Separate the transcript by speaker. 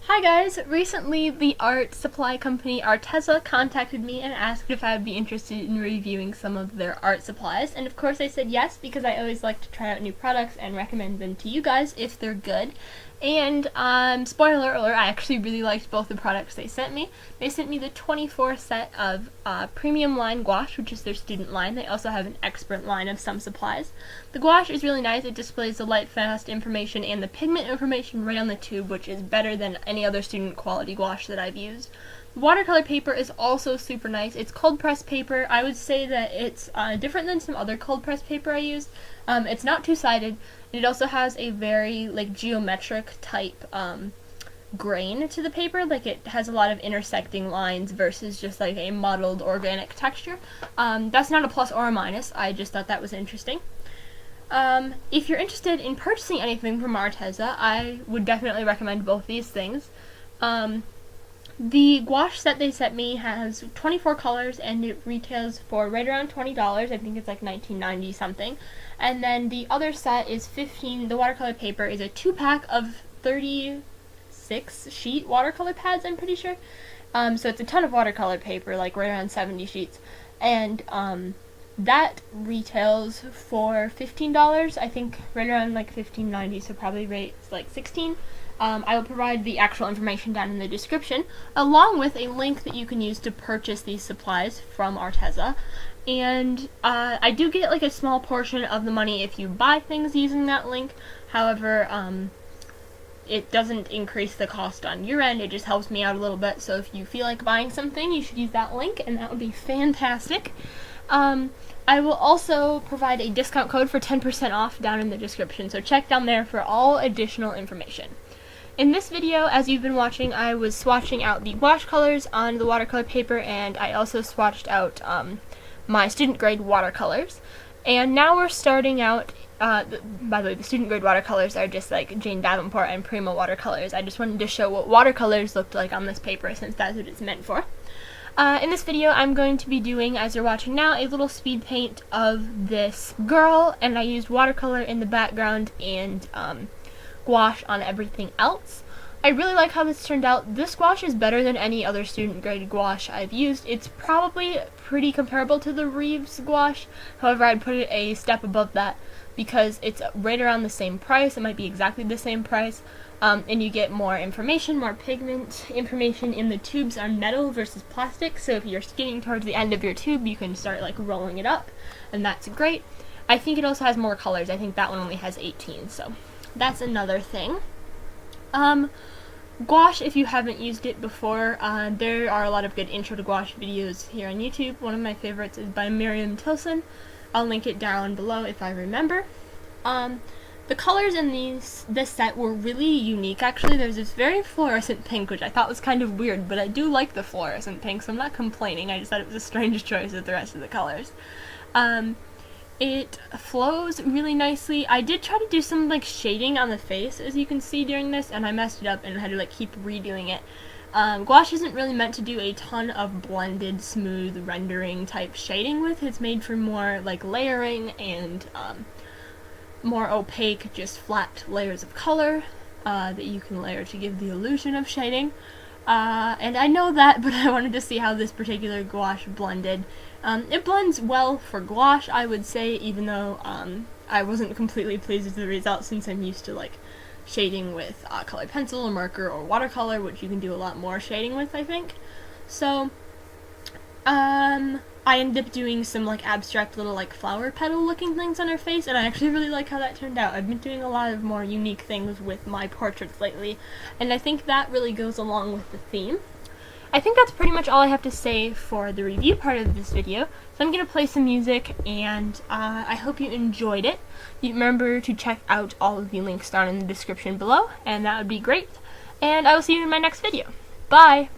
Speaker 1: Hi guys! Recently the art supply company Arteza contacted me and asked if I would be interested in reviewing some of their art supplies, and of course I said yes because I always like to try out new products and recommend them to you guys if they're good. And spoiler alert, I actually really liked both the products they sent me. They sent me the 24 set of premium line gouache, which is their student line. They also have an expert line of some supplies. The gouache is really nice. It displays the light fast information and the pigment information right on the tube, which is better than any other student quality gouache that I've used. Watercolor paper is also super nice. It's cold pressed paper. I would say that it's different than some other cold pressed paper I used. It's not two-sided. It also has a very geometric type grain to the paper. It has a lot of intersecting lines versus just a mottled organic texture. That's not a plus or a minus. I just thought that was interesting. If you're interested in purchasing anything from Arteza, I would definitely recommend both these things. The gouache set they sent me has 24 colors and it retails for right around $20. I think it's like $19.90 something. And then the other set is 15. The watercolor paper is a 2-pack of 36 sheet watercolor pads, I'm pretty sure. So it's a ton of watercolor paper, like right around 70 sheets. And that retails for $15, I think right around $15.90, so probably rates $16. I will provide the actual information down in the description, along with a link that you can use to purchase these supplies from Arteza. And I do get a small portion of the money if you buy things using that link. However, it doesn't increase the cost on your end, it just helps me out a little bit. So if you feel like buying something, you should use that link, and that would be fantastic. I will also provide a discount code for 10% off down in the description, so check down there for all additional information. In this video, as you've been watching, I was swatching out the gouache colors on the watercolor paper, and I also swatched out my student grade watercolors. And now we're starting out, by the way, the student grade watercolors are just Jane Davenport and Prima watercolors. I just wanted to show what watercolors looked like on this paper since that's what it's meant for. In this video, I'm going to be doing, as you're watching now, a little speed paint of this girl, and I used watercolor in the background and gouache on everything else. I really like how this turned out. This gouache is better than any other student grade gouache I've used. It's probably pretty comparable to the Reeves gouache, however I'd put it a step above that because it's right around the same price. It might be exactly the same price, and you get more information, more pigment information in the tubes on metal versus plastic, so if you're getting towards the end of your tube you can start rolling it up, and that's great. I think it also has more colors. I think that one only has 18, so that's another thing. Gouache, if you haven't used it before, there are a lot of good intro to gouache videos here on YouTube. One of my favorites is by Miriam Tilson. I'll link it down below if I remember. The colors in this set were really unique, actually. There's this very fluorescent pink, which I thought was kind of weird, but I do like the fluorescent pink, so I'm not complaining. I just thought it was a strange choice with the rest of the colors. It flows really nicely. I did try to do some shading on the face, as you can see during this, and I messed it up and had to keep redoing it. Gouache isn't really meant to do a ton of blended, smooth rendering type shading with. It's made for more layering and more opaque, just flat layers of color that you can layer to give the illusion of shading. And I know that, but I wanted to see how this particular gouache blended. It blends well for gouache, I would say, even though I wasn't completely pleased with the result since I'm used to shading with colored pencil or marker or watercolor, which you can do a lot more shading with, I think. So I ended up doing some abstract little flower petal looking things on her face, and I actually really like how that turned out. I've been doing a lot of more unique things with my portraits lately, and I think that really goes along with the theme. I think that's pretty much all I have to say for the review part of this video, so I'm going to play some music, and I hope you enjoyed it. Remember to check out all of the links down in the description below, and that would be great, and I will see you in my next video. Bye!